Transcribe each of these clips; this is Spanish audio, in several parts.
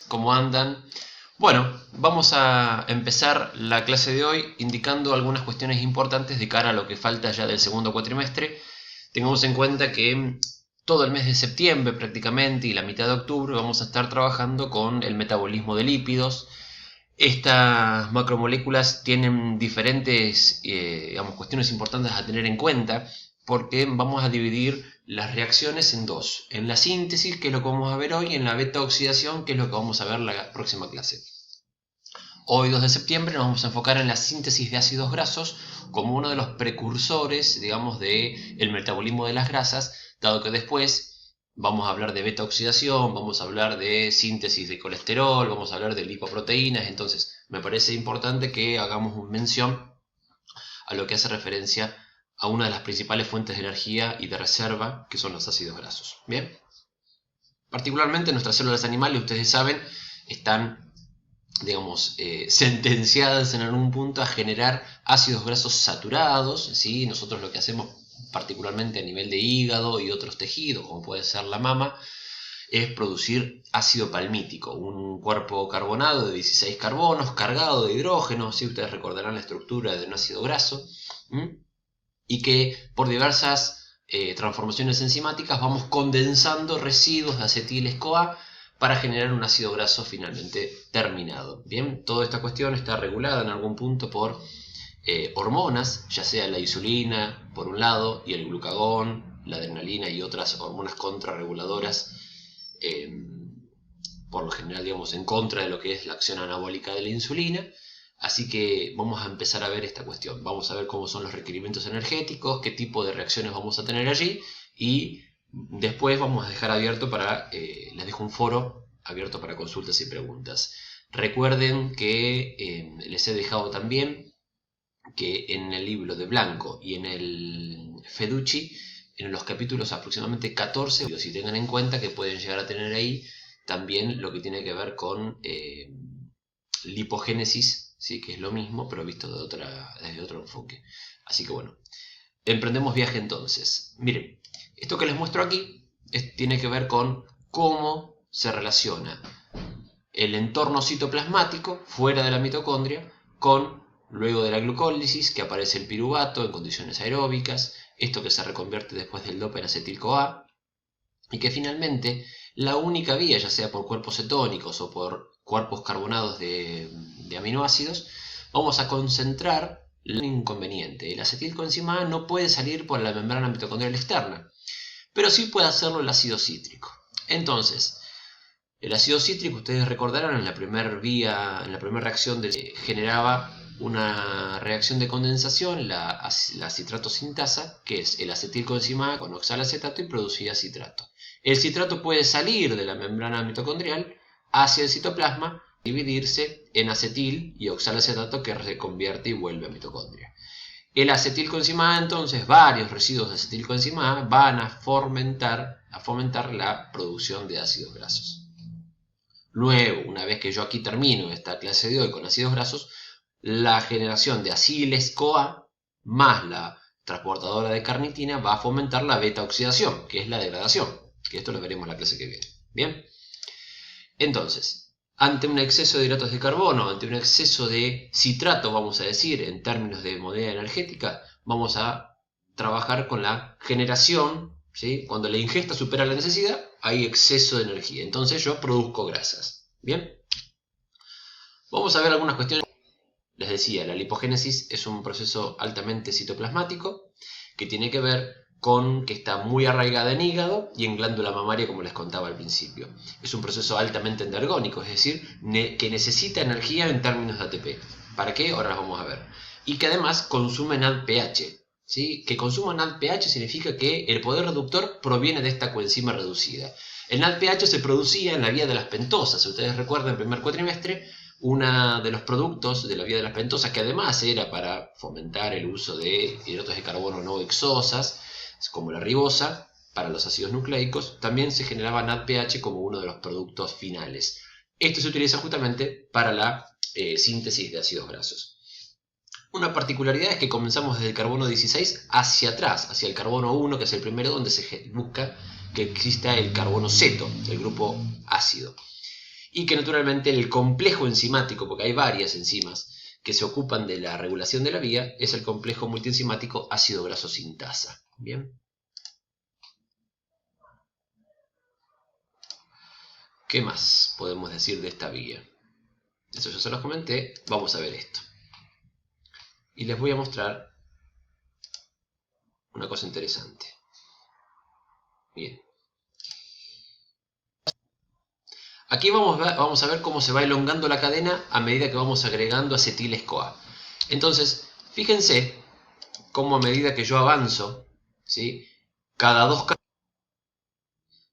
¿Cómo andan? Bueno, vamos a empezar la clase de hoy indicando algunas cuestiones importantes de cara a lo que falta ya del segundo cuatrimestre. Tengamos en cuenta que todo el mes de septiembre prácticamente y la mitad de octubre vamos a estar trabajando con el metabolismo de lípidos. Estas macromoléculas tienen diferentes cuestiones importantes a tener en cuenta porque vamos a dividir las reacciones en dos, en la síntesis, que es lo que vamos a ver hoy, y en la beta oxidación, que es lo que vamos a ver en la próxima clase. Hoy 2 de septiembre nos vamos a enfocar en la síntesis de ácidos grasos como uno de los precursores, digamos, del metabolismo de las grasas, dado que después vamos a hablar de beta oxidación, vamos a hablar de síntesis de colesterol, vamos a hablar de lipoproteínas. Entonces me parece importante que hagamos una mención a lo que hace referencia a una de las principales fuentes de energía y de reserva, que son los ácidos grasos. Bien, particularmente nuestras células animales, ustedes saben, están, digamos, sentenciadas en algún punto a generar ácidos grasos saturados, ¿sí? Nosotros lo que hacemos particularmente a nivel de hígado y otros tejidos, como puede ser la mama, es producir ácido palmítico, un cuerpo carbonado de 16 carbonos cargado de hidrógeno, ¿sí? Ustedes recordarán la estructura de un ácido graso, y que por diversas transformaciones enzimáticas vamos condensando residuos de acetil-CoA para generar un ácido graso finalmente terminado. Bien, toda esta cuestión está regulada en algún punto por hormonas, ya sea la insulina por un lado y el glucagón, la adrenalina y otras hormonas contrarreguladoras, por lo general, digamos, en contra de lo que es la acción anabólica de la insulina. Así que vamos a empezar a ver esta cuestión. Vamos a ver cómo son los requerimientos energéticos, qué tipo de reacciones vamos a tener allí, y después vamos a dejar abierto para, les dejo un foro abierto para consultas y preguntas. Recuerden que les he dejado también que en el libro de Blanco y en el Feducci, en los capítulos aproximadamente 14, si tengan en cuenta que pueden llegar a tener ahí también lo que tiene que ver con lipogénesis, ¿sí? Que es lo mismo, pero visto desde otro enfoque. Así que bueno, emprendemos viaje entonces. Miren, esto que les muestro aquí tiene que ver con cómo se relaciona el entorno citoplasmático fuera de la mitocondria con, luego de la glucólisis, que aparece el piruvato en condiciones aeróbicas, esto que se reconvierte después del dopa en acetil-CoA, y que finalmente la única vía, ya sea por cuerpos cetónicos o por cuerpos carbonados de aminoácidos, vamos a concentrar el inconveniente. El acetilcoenzima A no puede salir por la membrana mitocondrial externa, pero sí puede hacerlo el ácido cítrico. Entonces, el ácido cítrico, ustedes recordarán, en la primera reacción generaba una reacción de condensación, la citrato sintasa, que es el acetilcoenzima A con oxalacetato, y producía citrato. El citrato puede salir de la membrana mitocondrial hacia el citoplasma, dividirse en acetil y oxalacetato, que se convierte y vuelve a mitocondria. El acetilcoenzima A, entonces, varios residuos de acetilcoenzima A van a fomentar la producción de ácidos grasos. Luego, una vez que yo aquí termino esta clase de hoy con ácidos grasos, la generación de acetil-CoA más la transportadora de carnitina va a fomentar la beta oxidación, que es la degradación, que esto lo veremos en la clase que viene. Bien, entonces, ante un exceso de hidratos de carbono, ante un exceso de citrato, vamos a decir, en términos de moneda energética, vamos a trabajar con la generación, ¿sí? Cuando la ingesta supera la necesidad, hay exceso de energía, entonces yo produzco grasas. Bien, vamos a ver algunas cuestiones. Les decía, la lipogénesis es un proceso altamente citoplasmático que tiene que ver con que está muy arraigada en hígado y en glándula mamaria, como les contaba al principio. Es un proceso altamente endergónico, es decir, que necesita energía en términos de ATP. ¿Para qué? Ahora las vamos a ver. Y que además consume NADPH. ¿Sí? Que consuma NADPH significa que el poder reductor proviene de esta coenzima reducida. El NADPH se producía en la vía de las pentosas. Si ustedes recuerdan, en el primer cuatrimestre, uno de los productos de la vía de las pentosas, que además era para fomentar el uso de hidratos de carbono no hexosas, como la ribosa, para los ácidos nucleicos, también se generaba NADPH como uno de los productos finales. Esto se utiliza justamente para la síntesis de ácidos grasos. Una particularidad es que comenzamos desde el carbono 16 hacia atrás, hacia el carbono 1, que es el primero, donde se busca que exista el carbono ceto, el grupo ácido. y que naturalmente el complejo enzimático, porque hay varias enzimas que se ocupan de la regulación de la vía, es el complejo multienzimático ácido graso sintasa. Bien. ¿Qué más podemos decir de esta vía? Eso ya se los comenté. Vamos a ver esto. Y les voy a mostrar una cosa interesante. Bien. Aquí vamos a ver cómo se va elongando la cadena a medida que vamos agregando acetil-CoA. Entonces, fíjense cómo a medida que yo avanzo, ¿sí? Cada dos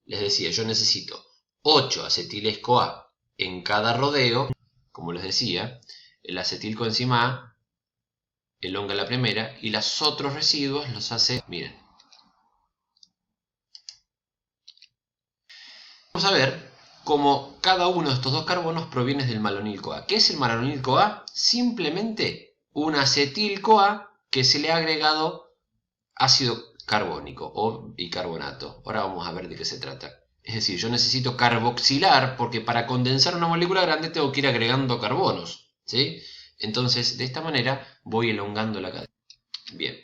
les decía, yo necesito 8 acetil-CoA en cada rodeo. Como les decía, el acetilcoenzima A elonga la primera y los otros residuos los hace, miren. Vamos a ver cómo cada uno de estos dos carbonos proviene del malonil-CoA. ¿Qué es el malonil-CoA? Simplemente un acetil-CoA que se le ha agregado ácido carbónico o bicarbonato. Ahora vamos a ver de qué se trata. Es decir, yo necesito carboxilar porque para condensar una molécula grande tengo que ir agregando carbonos, ¿sí? Entonces, de esta manera voy elongando la cadena. Bien.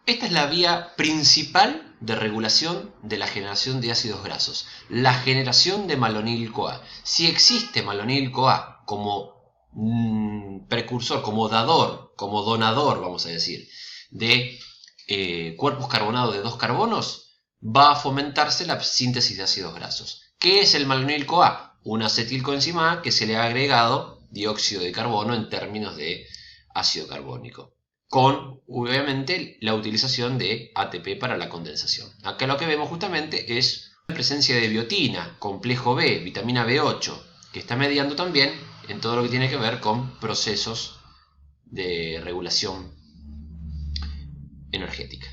Esta es la vía principal de regulación de la generación de ácidos grasos, la generación de malonil-CoA. Si existe malonil-CoA como precursor, como dador, como donador, vamos a decir, de cuerpos carbonados de dos carbonos, va a fomentarse la síntesis de ácidos grasos. ¿Qué es el malonil-CoA? Un acetilcoenzima A que se le ha agregado dióxido de carbono en términos de ácido carbónico, con obviamente la utilización de ATP para la condensación. Acá lo que vemos justamente es la presencia de biotina, complejo B, vitamina B8, que está mediando también en todo lo que tiene que ver con procesos de regulación energética.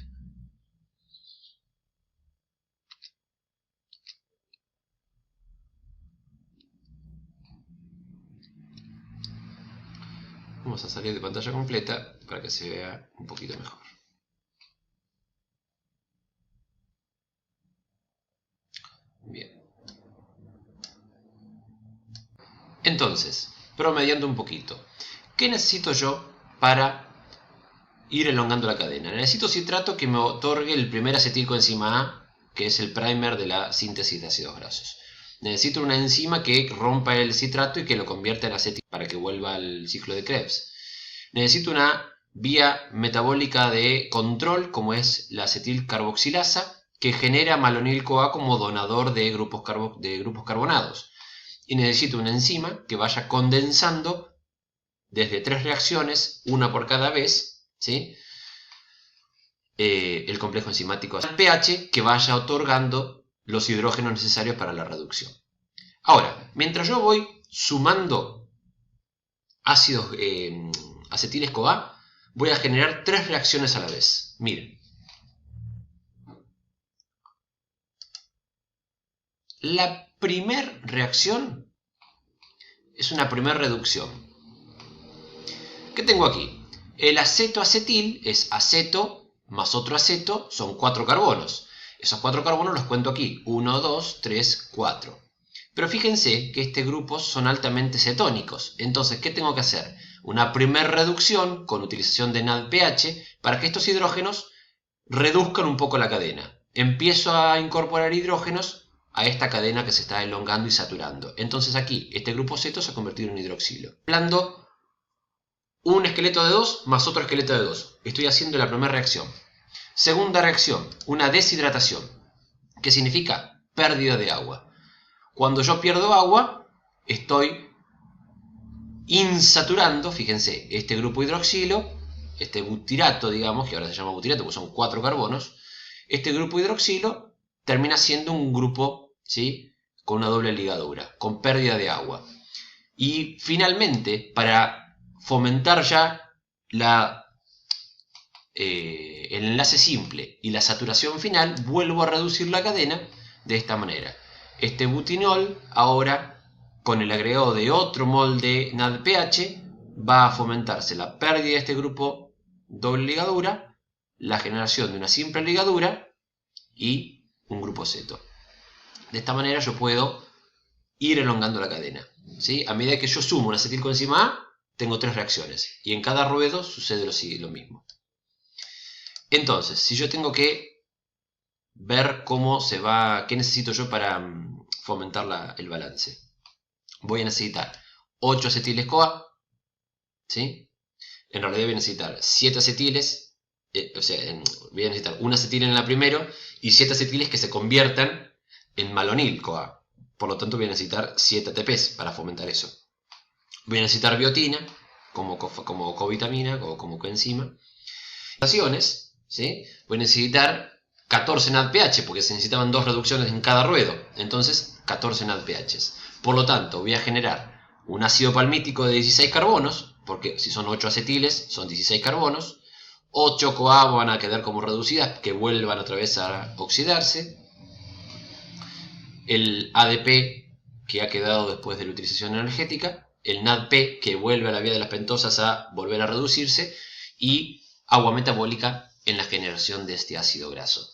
Vamos a salir de pantalla completa para que se vea un poquito mejor. Bien. Entonces, promediando un poquito, ¿qué necesito yo para ir elongando la cadena? Necesito citrato que me otorgue el primer acetilcoenzima A, que es el primer de la síntesis de ácidos grasos. Necesito una enzima que rompa el citrato y que lo convierta en acetil para que vuelva al ciclo de Krebs. Necesito una vía metabólica de control, como es la acetilcarboxilasa, que genera malonil-CoA como donador de grupos carbonados. Y necesito una enzima que vaya condensando desde 3 reacciones, una por cada vez, ¿sí? El complejo enzimático al pH que vaya otorgando los hidrógenos necesarios para la reducción. Ahora, mientras yo voy sumando ácidos acetil-CoA, voy a generar 3 reacciones a la vez. Miren. La primera reacción es una primera reducción. ¿Qué tengo aquí? El acetoacetil es aceto más otro aceto, son 4 carbonos. Esos 4 carbonos los cuento aquí. 1, 2, 3, 4. Pero fíjense que este grupo son altamente cetónicos. Entonces, ¿qué tengo que hacer? Una primera reducción con utilización de NADPH para que estos hidrógenos reduzcan un poco la cadena. Empiezo a incorporar hidrógenos a esta cadena que se está elongando y saturando. Entonces aquí, este grupo ceto se ha convertido en hidroxilo. Hablando un esqueleto de 2 más otro esqueleto de 2. Estoy haciendo la primera reacción. Segunda reacción, una deshidratación, que significa pérdida de agua. Cuando yo pierdo agua, estoy insaturando, fíjense, este grupo hidroxilo, este butirato, digamos, que ahora se llama butirato porque son 4 carbonos, este grupo hidroxilo termina siendo un grupo, ¿sí?, con una doble ligadura, con pérdida de agua. Y finalmente, para fomentar ya el enlace simple y la saturación final, vuelvo a reducir la cadena de esta manera. Este butinol ahora, con el agregado de otro mol de NADPH, va a fomentarse la pérdida de este grupo doble ligadura, la generación de una simple ligadura y un grupo ceto. De esta manera yo puedo ir elongando la cadena. ¿Sí? A medida que yo sumo una acetilcoenzima A, tengo 3 reacciones. Y en cada ruedo sucede lo mismo. Entonces, si yo tengo que ver cómo se va, qué necesito yo para fomentar el balance. Voy a necesitar 8 acetiles-CoA, ¿sí? En realidad voy a necesitar 7 acetiles, voy a necesitar un acetil en la primero y 7 acetiles que se conviertan en malonil-CoA. Por lo tanto voy a necesitar 7 ATPs para fomentar eso. Voy a necesitar biotina como covitamina o como coenzima. ¿Sí? Voy a necesitar 14 NADPH porque se necesitaban 2 reducciones en cada ruedo. Entonces 14 NADPHs. Por lo tanto voy a generar un ácido palmítico de 16 carbonos, porque si son 8 acetiles son 16 carbonos. 8 CoA van a quedar como reducidas, que vuelvan otra vez a oxidarse. El ADP que ha quedado después de la utilización energética. El NADP que vuelve a la vía de las pentosas a volver a reducirse. Y agua metabólica en la generación de este ácido graso.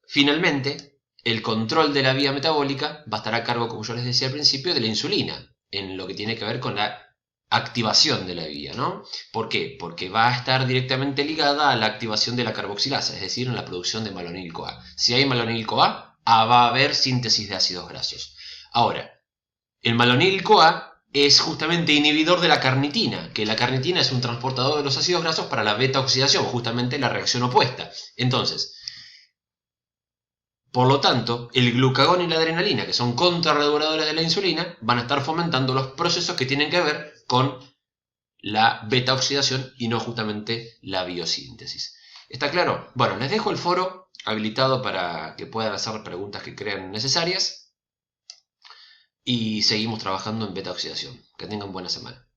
Finalmente, el control de la vía metabólica va a estar a cargo, como yo les decía al principio, de la insulina, en lo que tiene que ver con la activación de la vía, ¿no? ¿Por qué? Porque va a estar directamente ligada a la activación de la carboxilasa, es decir, en la producción de malonil-CoA. Si hay malonil-CoA, va a haber síntesis de ácidos grasos. Ahora, el malonil-CoA es justamente inhibidor de la carnitina, que la carnitina es un transportador de los ácidos grasos para la beta-oxidación, justamente la reacción opuesta. Entonces, por lo tanto, el glucagón y la adrenalina, que son contrarreguladores de la insulina, van a estar fomentando los procesos que tienen que ver con la beta-oxidación y no justamente la biosíntesis. ¿Está claro? Bueno, les dejo el foro habilitado para que puedan hacer preguntas que crean necesarias. Y seguimos trabajando en beta-oxidación. Que tengan buena semana.